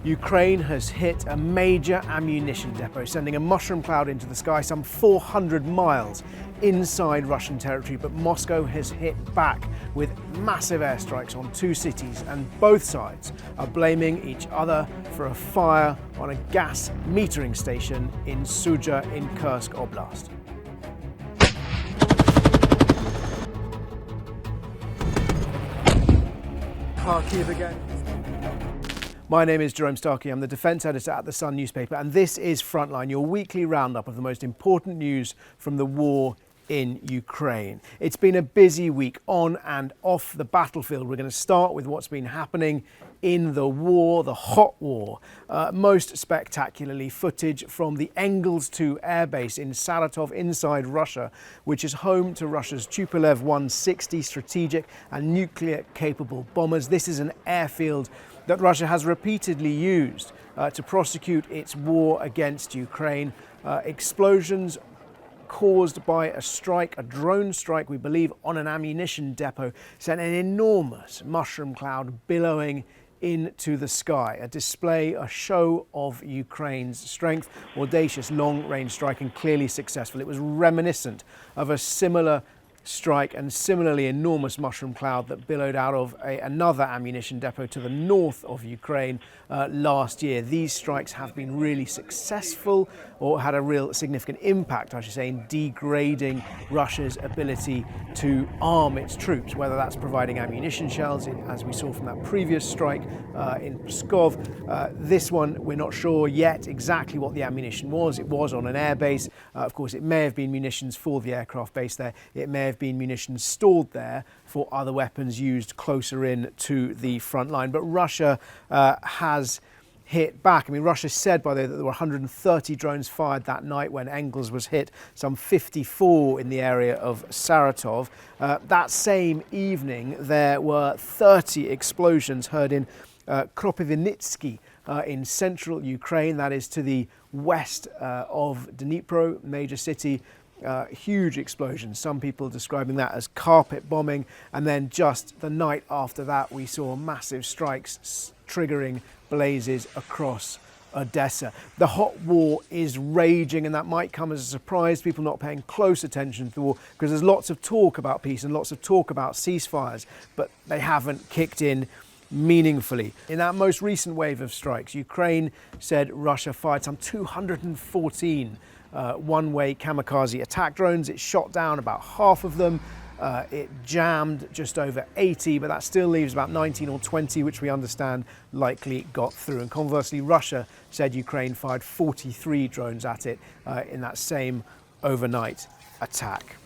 Ukraine has hit a major ammunition depot, sending a mushroom cloud into the sky some 400 miles inside Russian territory. But Moscow has hit back with massive airstrikes on two cities, and both sides are blaming each other for a fire on a gas metering station in Sudzha in Kursk Oblast. Kharkiv again. My name is Jerome Starkey. I'm the defence editor at the Sun newspaper, and this is Frontline, your weekly roundup of the most important news from the war in Ukraine. It's been a busy week on and off the battlefield. We're going to start with what's been happening in the war, the hot war. Most spectacularly, footage from the Engels 2 airbase in Sabotage inside Russia, which is home to Russia's Tupolev 160 strategic and nuclear-capable bombers. This is an airfield that Russia has repeatedly used to prosecute its war against Ukraine. Explosions caused by a strike, a drone strike, we believe, on an ammunition depot, sent an enormous mushroom cloud billowing into the sky. A display, a show of Ukraine's strength, audacious long-range strike, and clearly successful. It was reminiscent of a similar strike and similarly enormous mushroom cloud that billowed out of another ammunition depot to the north of Ukraine last year. These strikes have been really successful, or had a real significant impact, I should say, in degrading Russia's ability to arm its troops, whether that's providing ammunition shells, as we saw from that previous strike in Pskov. This one, we're not sure yet exactly what the ammunition was. It was on an airbase. Of course, it may have been munitions for the aircraft base there. It may have been munitions stored there for other weapons used closer in to the front line. But Russia has hit back. I mean, Russia said, by the way, that there were 130 drones fired that night when Engels was hit, some 54 in the area of Saratov. That same evening, there were 30 explosions heard in Kropyvnytsky in central Ukraine, that is to the west of Dnipro, major city. Huge explosions, some people describing that as carpet bombing. And then just the night after that, we saw massive strikes triggering blazes across Odessa. The hot war is raging, and that might come as a surprise to people not paying close attention to the war, because there's lots of talk about peace and lots of talk about ceasefires, but they haven't kicked in meaningfully. In that most recent wave of strikes, Ukraine said Russia fired some 214 one-way kamikaze attack drones. It shot down about half of them. It jammed just over 80, but that still leaves about 19 or 20, which we understand likely got through. And conversely, Russia said Ukraine fired 43 drones at it in that same overnight attack.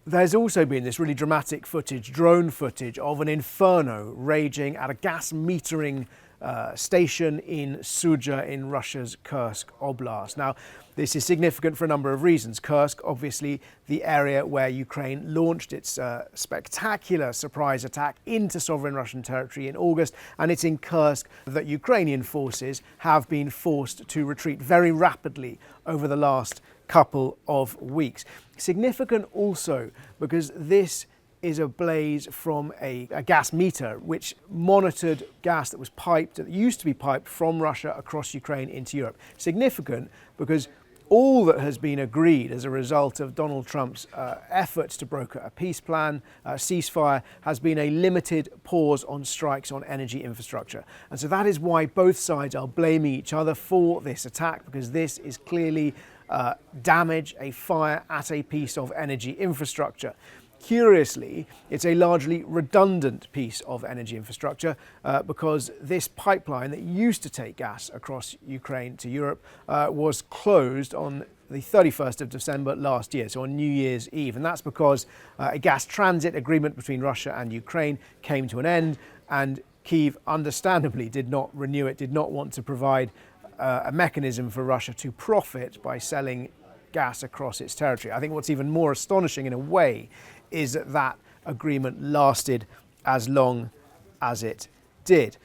There's also been this really dramatic footage, drone footage, of an inferno raging at a gas metering station in Sudzha in Russia's Kursk Oblast. Now, this is significant for a number of reasons. Kursk, obviously, the area where Ukraine launched its spectacular surprise attack into sovereign Russian territory in August, and it's in Kursk that Ukrainian forces have been forced to retreat very rapidly over the last couple of weeks. Significant also because this is a blaze from a gas meter which monitored gas that was piped, that used to be piped from Russia across Ukraine into Europe. Significant because all that has been agreed as a result of Donald Trump's efforts to broker a peace plan, ceasefire, has been a limited pause on strikes on energy infrastructure. And so that is why both sides are blaming each other for this attack, because this is clearly damage, a fire at a piece of energy infrastructure. Curiously, it's a largely redundant piece of energy infrastructure because this pipeline that used to take gas across Ukraine to Europe was closed on the 31st of December last year, so on New Year's Eve. And that's because a gas transit agreement between Russia and Ukraine came to an end, and Kyiv understandably did not renew it, did not want to provide a mechanism for Russia to profit by selling gas across its territory. I think what's even more astonishing in a way is that that agreement lasted as long as it did.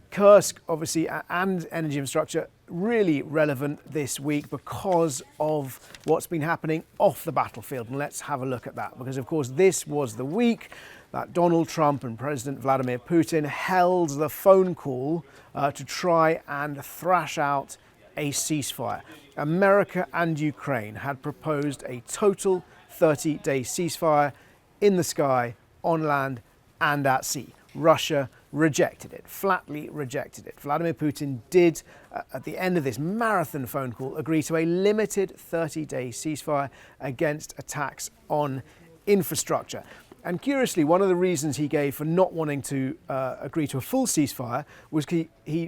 Kursk, obviously, and energy infrastructure, really relevant this week because of what's been happening off the battlefield. And let's have a look at that, because of course this was the week that Donald Trump and President Vladimir Putin held the phone call to try and thrash out a ceasefire. America and Ukraine had proposed a total 30-day ceasefire in the sky, on land and at sea. Russia rejected it, flatly rejected it. Vladimir Putin did, at the end of this marathon phone call, agree to a limited 30-day ceasefire against attacks on infrastructure. And curiously, one of the reasons he gave for not wanting to agree to a full ceasefire was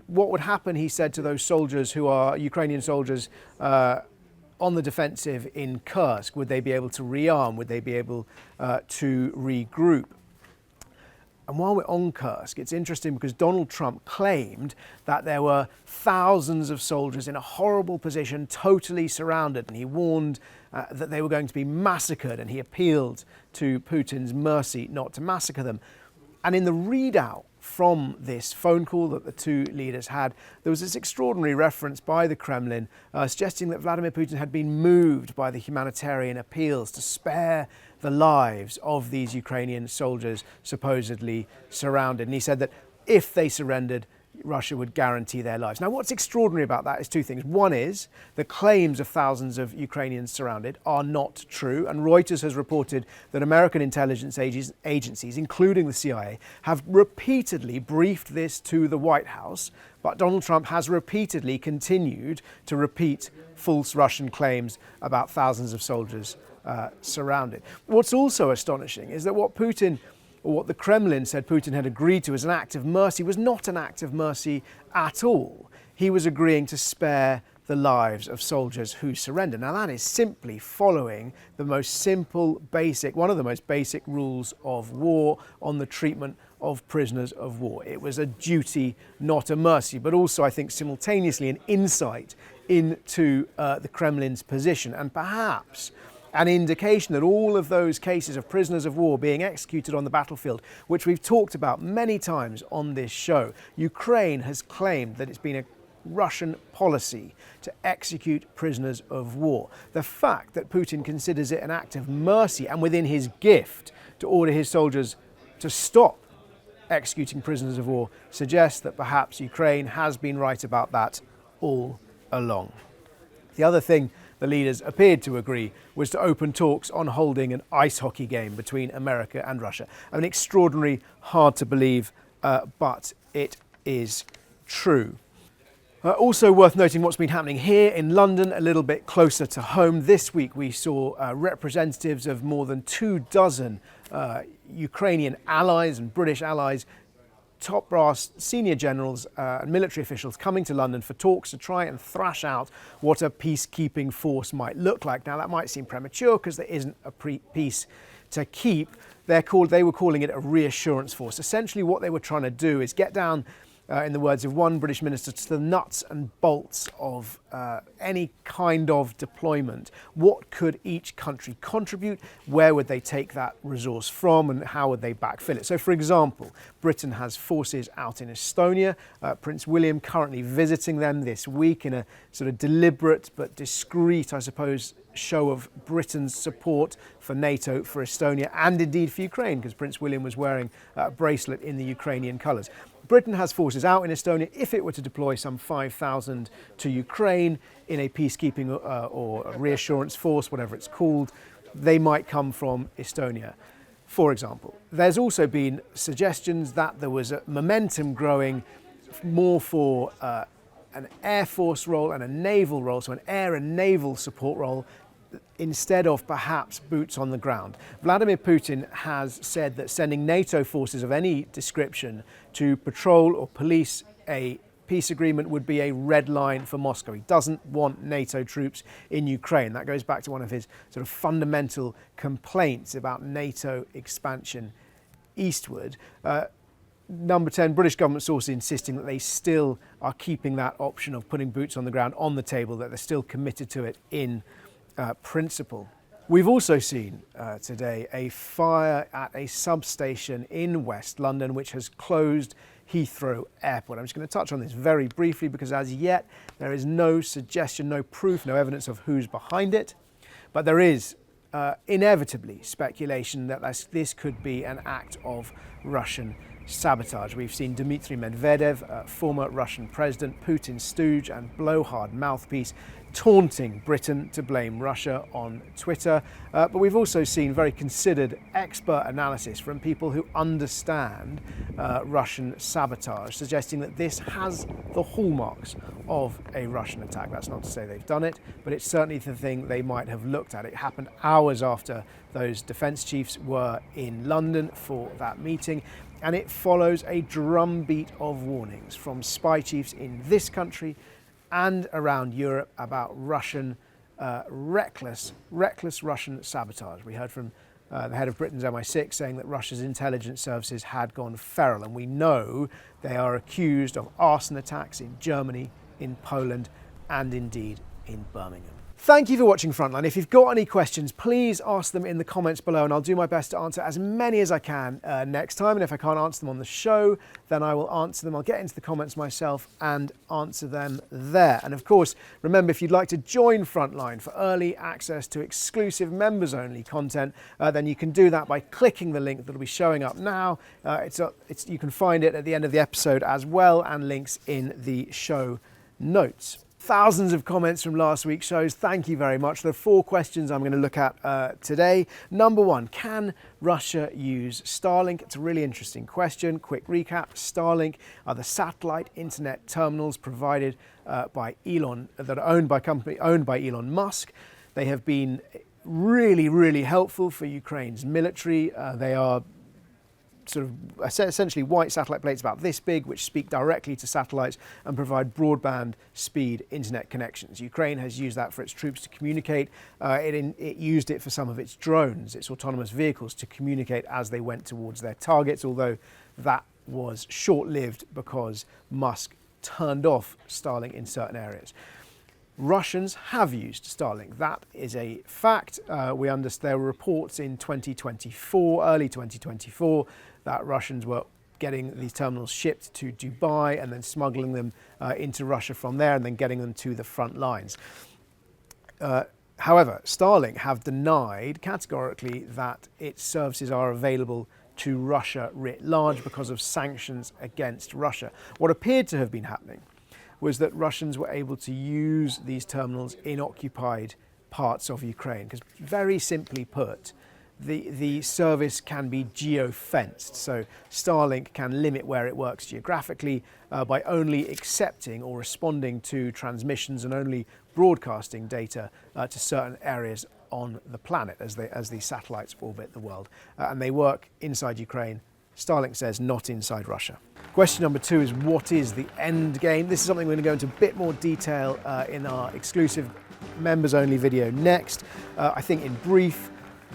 what would happen, he said, to those soldiers who are Ukrainian soldiers on the defensive in Kursk. Would they be able to rearm? Would they be able to regroup? And while we're on Kursk, it's interesting because Donald Trump claimed that there were thousands of soldiers in a horrible position, totally surrounded, and he warned that they were going to be massacred, and he appealed to Putin's mercy not to massacre them. And in the readout from this phone call that the two leaders had, there was this extraordinary reference by the Kremlin suggesting that Vladimir Putin had been moved by the humanitarian appeals to spare the lives of these Ukrainian soldiers supposedly surrounded. And he said that if they surrendered, Russia would guarantee their lives. Now, what's extraordinary about that is two things. One is the claims of thousands of Ukrainians surrounded are not true. And Reuters has reported that American intelligence agencies, including the CIA, have repeatedly briefed this to the White House. But Donald Trump has repeatedly continued to repeat false Russian claims about thousands of soldiers surrounded. What's also astonishing is that what the Kremlin said Putin had agreed to as an act of mercy was not an act of mercy at all. He was agreeing to spare the lives of soldiers who surrender. Now that is simply following the most simple, one of the most basic rules of war on the treatment of prisoners of war. It was a duty, not a mercy, but also I think simultaneously an insight into the Kremlin's position, and perhaps an indication that all of those cases of prisoners of war being executed on the battlefield, which we've talked about many times on this show, Ukraine has claimed that it's been a Russian policy to execute prisoners of war. The fact that Putin considers it an act of mercy and within his gift to order his soldiers to stop executing prisoners of war suggests that perhaps Ukraine has been right about that all along. The other thing the leaders appeared to agree was to open talks on holding an ice hockey game between America and Russia. I mean, extraordinary, hard to believe, but it is true. Also worth noting what's been happening here in London, a little bit closer to home. This week we saw representatives of more than 24 Ukrainian allies and British allies, top brass senior generals and military officials coming to London for talks to try and thrash out what a peacekeeping force might look like. Now that might seem premature because there isn't a peace to keep. They were calling it a reassurance force. Essentially what they were trying to do is get down, in the words of one British minister, to the nuts and bolts of any kind of deployment. What could each country contribute? Where would they take that resource from, and how would they backfill it? So, for example, Britain has forces out in Estonia. Prince William currently visiting them this week in a sort of deliberate but discreet, I suppose, show of Britain's support for NATO, for Estonia, and indeed for Ukraine, because Prince William was wearing a bracelet in the Ukrainian colours. Britain has forces out in Estonia. If it were to deploy some 5,000 to Ukraine in a peacekeeping or a reassurance force, whatever it's called, they might come from Estonia, for example. There's also been suggestions that there was a momentum growing more for an air force role and a naval role, so an air and naval support role, instead of perhaps boots on the ground. Vladimir Putin has said that sending NATO forces of any description to patrol or police a peace agreement would be a red line for Moscow. He doesn't want NATO troops in Ukraine. That goes back to one of his sort of fundamental complaints about NATO expansion eastward. Number 10, British government sources insisting that they still are keeping that option of putting boots on the ground on the table, that they're still committed to it in principle. We've also seen today a fire at a substation in West London, which has closed Heathrow Airport. I'm just going to touch on this very briefly because as yet there is no suggestion, no proof, no evidence of who's behind it. But there is inevitably speculation that this could be an act of Russian sabotage. We've seen Dmitry Medvedev, former Russian president, Putin's stooge and blowhard mouthpiece, taunting Britain to blame Russia on Twitter. But we've also seen very considered expert analysis from people who understand Russian sabotage, suggesting that this has the hallmarks of a Russian attack. That's not to say they've done it, but it's certainly the thing they might have looked at. It happened hours after those defence chiefs were in London for that meeting, and it follows a drumbeat of warnings from spy chiefs in this country and around Europe about Russian, reckless Russian sabotage. We heard from the head of Britain's MI6 saying that Russia's intelligence services had gone feral, and we know they are accused of arson attacks in Germany, in Poland, and indeed in Birmingham. Thank you for watching Frontline. If you've got any questions, please ask them in the comments below and I'll do my best to answer as many as I can next time. And if I can't answer them on the show, then I will answer them. I'll get into the comments myself and answer them there. And of course, remember, if you'd like to join Frontline for early access to exclusive members-only content, then you can do that by clicking the link that'll be showing up now. You can find it at the end of the episode as well, and links in the show notes. Thousands of comments from last week's shows. Thank you very much. There are 4 questions I'm going to look at today. Number 1, can Russia use Starlink? It's a really interesting question. Quick recap. Starlink are the satellite internet terminals provided by Elon, that are owned by Elon Musk. They have been really, really helpful for Ukraine's military. They are sort of essentially white satellite plates about this big, which speak directly to satellites and provide broadband speed internet connections. Ukraine has used that for its troops to communicate. It used it for some of its drones, its autonomous vehicles, to communicate as they went towards their targets, although that was short-lived because Musk turned off Starlink in certain areas. Russians have used Starlink. That is a fact. We understand there were reports in 2024, early 2024, that Russians were getting these terminals shipped to Dubai and then smuggling them into Russia from there and then getting them to the front lines. However, Starlink have denied categorically that its services are available to Russia writ large because of sanctions against Russia. What appeared to have been happening was that Russians were able to use these terminals in occupied parts of Ukraine, because very simply put, the service can be geo-fenced. So Starlink can limit where it works geographically by only accepting or responding to transmissions and only broadcasting data to certain areas on the planet as these satellites orbit the world. And they work inside Ukraine. Starlink says not inside Russia. Question number 2 is, what is the end game? This is something we're going to go into a bit more detail in our exclusive members-only video next. I think in brief,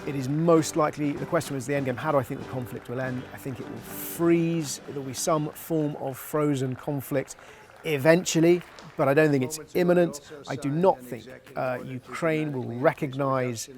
it is most likely, the question was the end game, how do I think the conflict will end? I think it will freeze. There will be some form of frozen conflict eventually, but I don't think it's imminent. I do not think Ukraine will recognise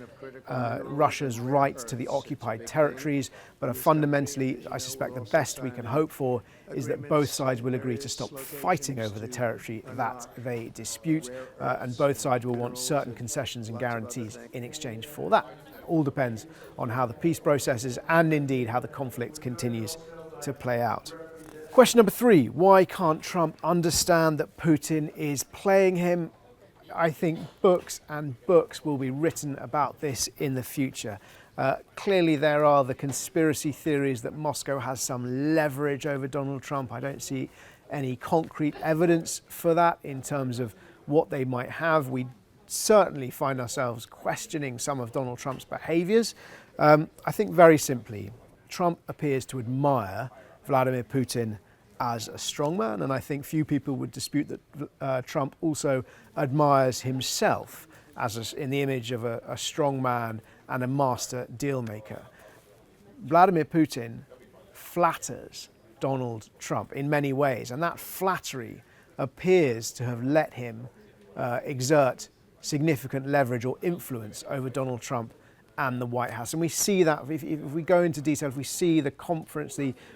Russia's right to the occupied territories, but fundamentally, I suspect the best we can hope for is that both sides will agree to stop fighting over the territory that they dispute, and both sides will want certain concessions and guarantees in exchange for that. All depends on how the peace processes and indeed how the conflict continues to play out. Question number 3, why can't Trump understand that Putin is playing him? I think books and books will be written about this in the future. Clearly there are the conspiracy theories that Moscow has some leverage over Donald Trump. I don't see any concrete evidence for that in terms of what they might have. We certainly find ourselves questioning some of Donald Trump's behaviours. I think very simply, Trump appears to admire Vladimir Putin as a strongman, and I think few people would dispute that Trump also admires himself as in the image of a strongman and a master deal maker. Vladimir Putin flatters Donald Trump in many ways, and that flattery appears to have let him exert significant leverage or influence over Donald Trump and the White House. And we see that, if we go into detail, if we see the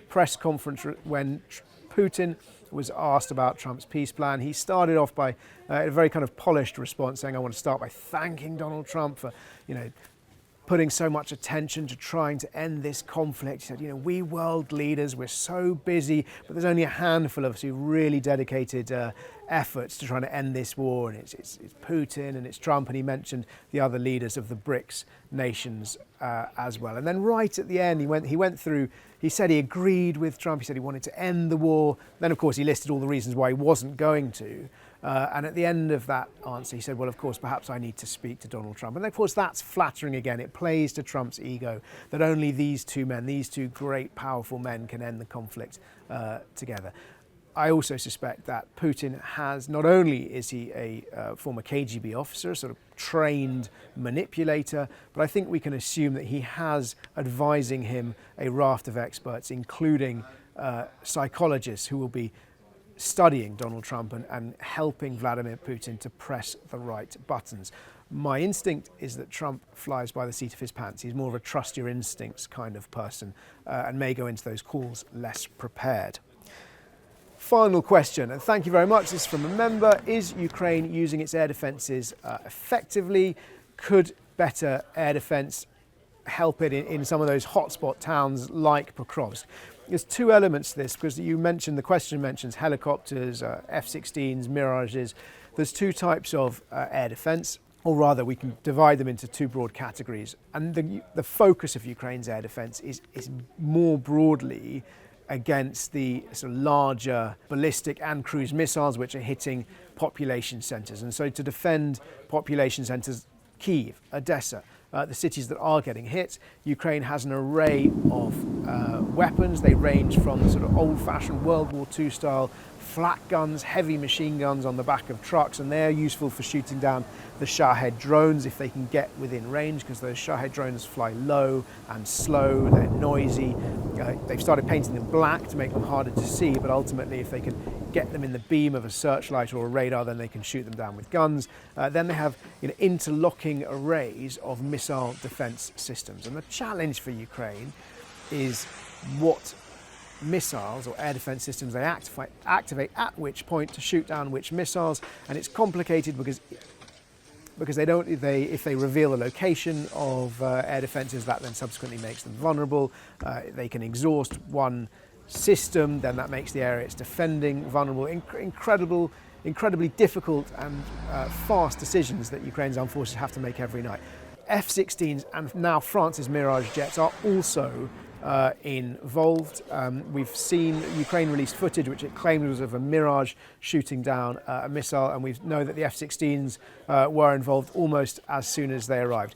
press conference when Putin was asked about Trump's peace plan, he started off by a very kind of polished response saying, I want to start by thanking Donald Trump for, putting so much attention to trying to end this conflict. He said, we world leaders, we're so busy, but there's only a handful of us who really dedicated efforts to trying to end this war, and it's Putin and it's Trump, and he mentioned the other leaders of the BRICS nations as well. And then right at the end, he said he agreed with Trump, he said he wanted to end the war. Then of course he listed all the reasons why he wasn't going to. And at the end of that answer, he said, well, of course, perhaps I need to speak to Donald Trump. And of course, that's flattering again. It plays to Trump's ego that only these two men, these two great, powerful men, can end the conflict together. I also suspect that Putin not only is he a former KGB officer, a sort of trained manipulator, but I think we can assume that he has advising him a raft of experts, including psychologists who will be studying Donald Trump and helping Vladimir Putin to press the right buttons. My instinct is that Trump flies by the seat of his pants. He's more of a trust your instincts kind of person and may go into those calls less prepared. Final question, and thank you very much. This is from a member. Is Ukraine using its air defences effectively? Could better air defence help it in some of those hotspot towns like Pokrovsk? There's two elements to this, because the question mentions helicopters, F-16s, Mirages. There's two types of air defence, or rather we can divide them into two broad categories. And the focus of Ukraine's air defence is more broadly against the sort of larger ballistic and cruise missiles which are hitting population centres. And so to defend population centres, Kyiv, Odessa, the cities that are getting hit, Ukraine has an array of weapons. They range from the sort of old-fashioned World War II style flak guns, heavy machine guns on the back of trucks, and they're useful for shooting down the Shahed drones if they can get within range, because those Shahed drones fly low and slow, they're noisy. They've started painting them black to make them harder to see, but ultimately if they can get them in the beam of a searchlight or a radar, then they can shoot them down with guns. Then they have interlocking arrays of missile defense systems. And the challenge for Ukraine is what missiles or air defense systems they activate at which point to shoot down which missiles. And it's complicated because if they reveal the location of air defences, that then subsequently makes them vulnerable. They can exhaust one system, then that makes the area it's defending vulnerable. Incredibly difficult and fast decisions that Ukraine's armed forces have to make every night. F-16s and now France's Mirage jets are also involved. We've seen Ukraine released footage which it claimed was of a Mirage shooting down a missile, and we know that the F-16s were involved almost as soon as they arrived.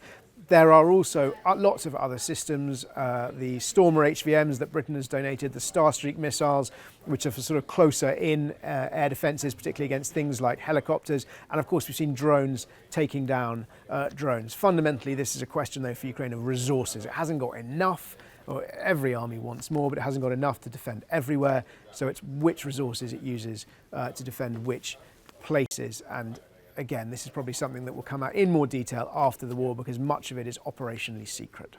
There are also lots of other systems, the Stormer HVMs that Britain has donated, the Starstreak missiles, which are for sort of closer in air defences, particularly against things like helicopters. And of course, we've seen drones taking down drones. Fundamentally, this is a question, though, for Ukraine of resources. It hasn't got enough. Or every army wants more, but it hasn't got enough to defend everywhere. So it's which resources it uses to defend which places. And again, this is probably something that will come out in more detail after the war, because much of it is operationally secret.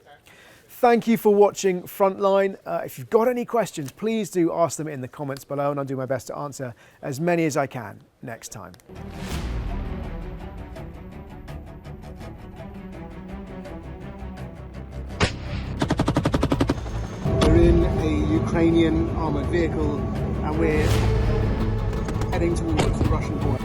Thank you for watching Frontline. If you've got any questions, please do ask them in the comments below, and I'll do my best to answer as many as I can next time. We're in a Ukrainian armoured vehicle and we're heading towards the Russian border.